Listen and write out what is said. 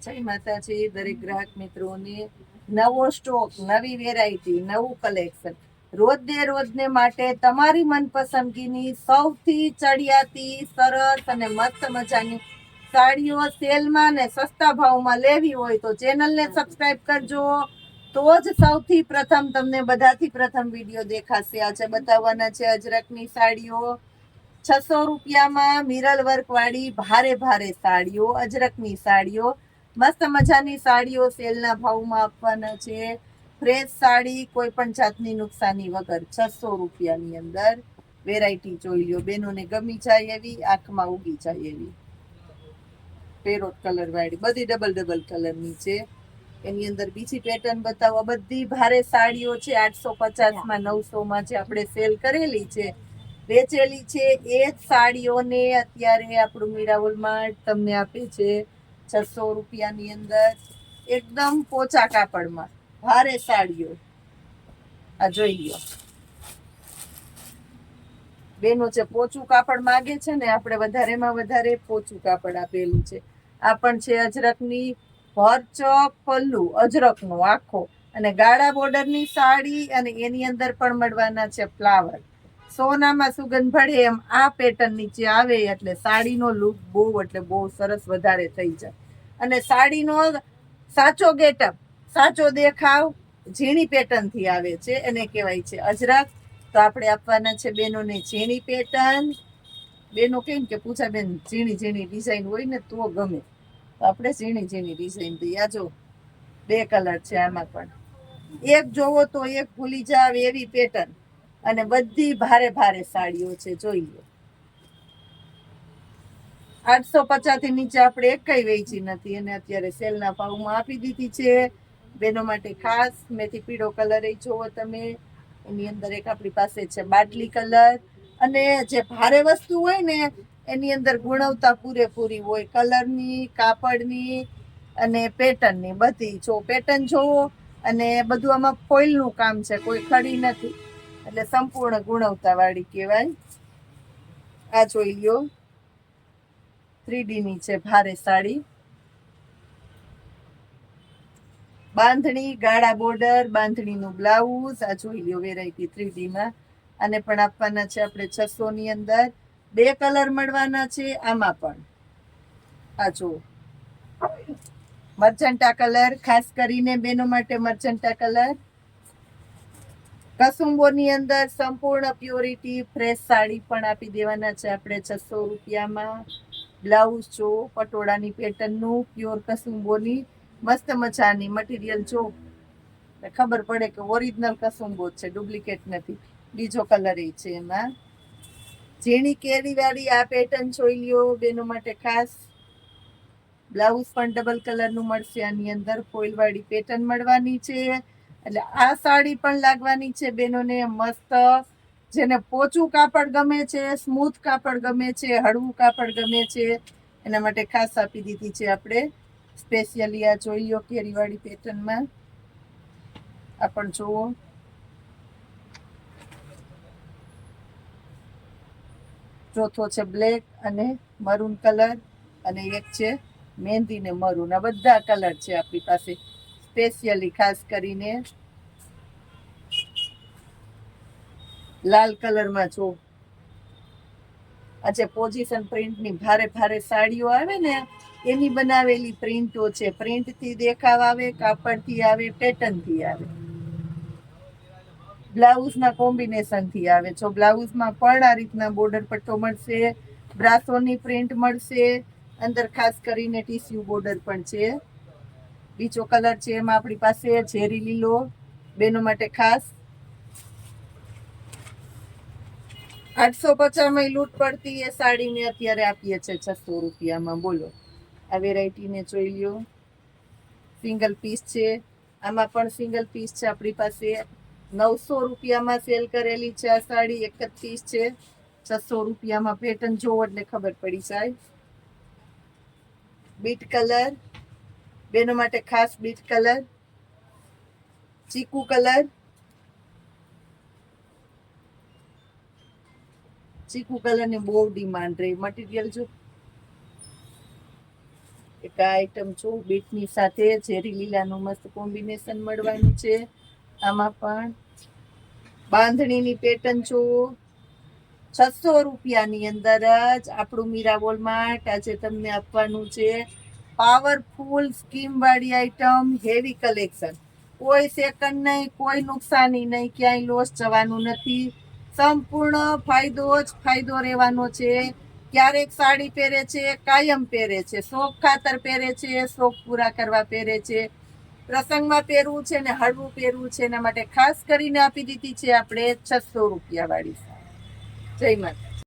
જય માતાજી દરેક ગ્રાહક મિત્રોને નવો સ્ટોક, નવી વેરાયટી, નવું કલેક્શન રોજને માટે તમારી મનપસંદગીની સૌથી ચડિયાતી સરસ અને મસ્ત મજાની સાડીઓ સેલમાં ને સસ્તા ભાવમાં લેવી હોય તો ચેનલને સબસ્ક્રાઇબ કરજો. તો જ સૌથી પ્રથમ તમને બધાથી પ્રથમ વિડીયો દેખાશે. આજે બતાવવાના છે અજરકની સાડીઓ. 600 રૂપિયામાં મિરર વર્ક વાળી ભારે ભારે સાડીઓ, અજરકની સાડીઓ, મસ્ત મજાની સાડીઓ સેલના ભાવમાં આપવાના છે. ફ્રેશ સાડી કોઈ પણ જાતની નુકસાની વગર 600 રૂપિયાની અંદર વેરાયટી જોઈ લ્યો. બેનોને ગમી જાય એવી, આંખમાં ઉગી જાય એવી પેરોટ કલર વાળી બધી ડબલ કલરની છે. એની અંદર બીજી પેટર્ન બતાવો. બધી ભારે સાડીઓ છે. 850માં 900માં જે આપણે સેલ કરેલી છે, વેચેલી છે, એ જ સાડીઓને અત્યારે આપણું મીરાવલમાં તમને આપે છે 600 રૂપિયાની અંદર એકદમ પોચા કાપડમાં ભારે સાડીઓ. આ જોઈ લ્યો. બેનો જે પોચું કાપડ માંગે છે ને, આપણે વધારેમાં વધારે પોચું કાપડ આપેલું છે. આ પણ છે અજરકની ભરચક પલ્લુ, અજરકનો આખો અને ગાળા બોર્ડરની સાડી, અને એની અંદર પણ મળવાના છે ફ્લાવર. સોનામાં સુગંધ ભળે એમ આ પેટર્ન નીચે આવે એટલે સાડીનો લુક બહુ એટલે બહુ સરસ વધારે થઈ જાય. અને સાડીનો સાચો ગેટઅપ, સાચો દેખાવ ઝીણી પેટર્નથી આવે છે, એને કહેવાય છે અજરક. તો આપણે આપવાના છે બેનોને ઝીણી પેટર્ન. બેનો કેમ કે પૂછા બેન ઝીણી ઝીણી ડિઝાઇન હોય ને તો ગમે, તો આપણે ઝીણી ઝીણી ડિઝાઇન દઈએ. આ જો 2 કલર છે આમાં પણ. એક જોવો તો એક ભૂલી જાવ એવી પેટર્ન, અને બધી ભારે ભારે સાડીઓ છે, જોઈ લો. 850 થી નીચે આપણે એકઈ વેચી નથી, અને અત્યારે સેલના ભાવમાં આપી દીધી છે બેનો માટે ખાસ. મેથી પીળો કલર એ જોવો તમે. એની અંદર એક આપણી પાસે છે બાટલી કલર. અને જે ભારે વસ્તુ હોય ને એની અંદર ગુણવત્તા પૂરેપૂરી હોય, કલરની, કાપડની અને પેટર્નની બધી. જો પેટર્ન જોવો, અને બધું આમાં ફોઇલનું કામ છે, કોઈ ખડી નથી, એટલે સંપૂર્ણ ગુણવત્તા વાળી કહેવાય. આ જોઈ લ્યો. 3D ની છે ભારે સાડી. બાંધણી, ગાળા બોર્ડર, બાંધણીનું બ્લાઉઝ. આ જોઈ લ્યો વેરાયટી 3D માં. આને પણ આપવાના છે આપણે 600 ની અંદર. 2 કલર મળવાના છે આમાં પણ. આ જો મર્ચન્ટા કલર, ખાસ કરીને બેનો માટે મર્ચન્ટા કલર. કસુંબોની અંદર સંપૂર્ણ પ્યોરિટી ફ્રેશ સાડી પણ આપી દેવાના છે આપણે 600 રૂપિયામાં. બ્લાઉઝ જો પટોળાની પેટર્નનું, પ્યોર કસુંબોની મસ્ત મજાની. મટીરિયલ જો ખબર પડે કે ઓરિજિનલ કસુંબો છે, ડુપ્લિકેટ નથી. બીજો કલર એ છે એમાં. ઝીણી કેરી વાળી આ પેટર્ન જોઈ લ્યો બેનો માટે ખાસ. બ્લાઉઝ પણ ડબલ કલરનું મળશે. આની અંદર ફોઇલ વાળી પેટર્ન મળવાની છે. એટલે આ સાડી પણ લાગવાની છે બેનોને મસ્ત. જેને પોચું કાપડ ગમે છે, સ્મૂથ કાપડ ગમે છે, હળવું કાપડ ગમે છે, એના માટે ખાસ આપી દીધી છે આપણે સ્પેશિયલી. આ જોઈ લો કેરીવાળી પેટર્નમાં. આ પણ જુઓ. ચોથો છે બ્લેક અને મરૂન કલર, અને એક છે મહેંદી ને મરૂન. આ બધા કલર છે આપણી પાસે સ્પેશિયલી. ખાસ કરીને લાલ કલરમાં જો. આ જે પોઝિશન પ્રિન્ટની ભારે ભારે સાડીઓ આવે ને, એની બનાવેલી પ્રિન્ટો છે. પ્રિન્ટથી દેખાવ આવે, કાપડથી આવે, પેટર્નથી આવે, બ્લાઉઝના કોમ્બિનેશનથી આવે. જો બ્લાઉઝમાં પણ આ રીતના બોર્ડર પટ્ટો મળશે, બ્રાસોની પ્રિન્ટ મળશે, અંદર ખાસ કરીને ટીસ્યુ બોર્ડર પણ છે. બીજો કલર છે એમાં આપણી પાસે ઝેરી લીલો, બેનો માટે ખાસ. 850માં લૂંટ પડતી એ સાડીને અત્યારે આપીએ છે 600 રૂપિયામાં. બોલો. આ વેરાયટીને જોઈ લ્યો. સિંગલ પીસ છે. આમાં પણ સિંગલ પીસ છે આપણી પાસે. 900 રૂપિયામાં સેલ કરેલી છે આ સાડી. એક જ પીસ છે. 600 રૂપિયામાં. પેટર્ન જોવો એટલે ખબર પડી જાય. બીટ કલર, બેનો માટે ખાસ બીટ કલર. ચીકુ કલર, ચીકુ કલરની બહુ ડિમાન્ડ રહી. મટીરિયલ જો એક આ આઈટમ જો બીટની સાથે ઝેરી લીલાનું મસ્ત કોમ્બિનેશન મળવાનું છે. આમાં પણ બાંધણીની પેટર્ન જો 600 રૂપિયાની અંદર જ આપણું મીરા વોલમાર્ટ આજે તમને આપવાનું છે. પાવરફુલ સ્કીમ વાળી આઈટમ, હેવી કલેક્શન, કોઈ સેકન્ડ નહીં, કોઈ નુકસાની નહીં, ક્યાંય લોસ જવાનું નથી. સંપૂર્ણ ફાયદો જ ફાયદો રહેવાનો છે. ક્યારેક સાડી પહેરે છે, કાયમ પહેરે છે, શોખ ખાતર પહેરે છે, શોખ પૂરા કરવા પહેરે છે, પ્રસંગમાં પહેરવું છે ને હળવું પહેરવું છે, એના માટે ખાસ કરીને આપી દીધી છે આપણે 600 રૂપિયા વાળી. જય માતા.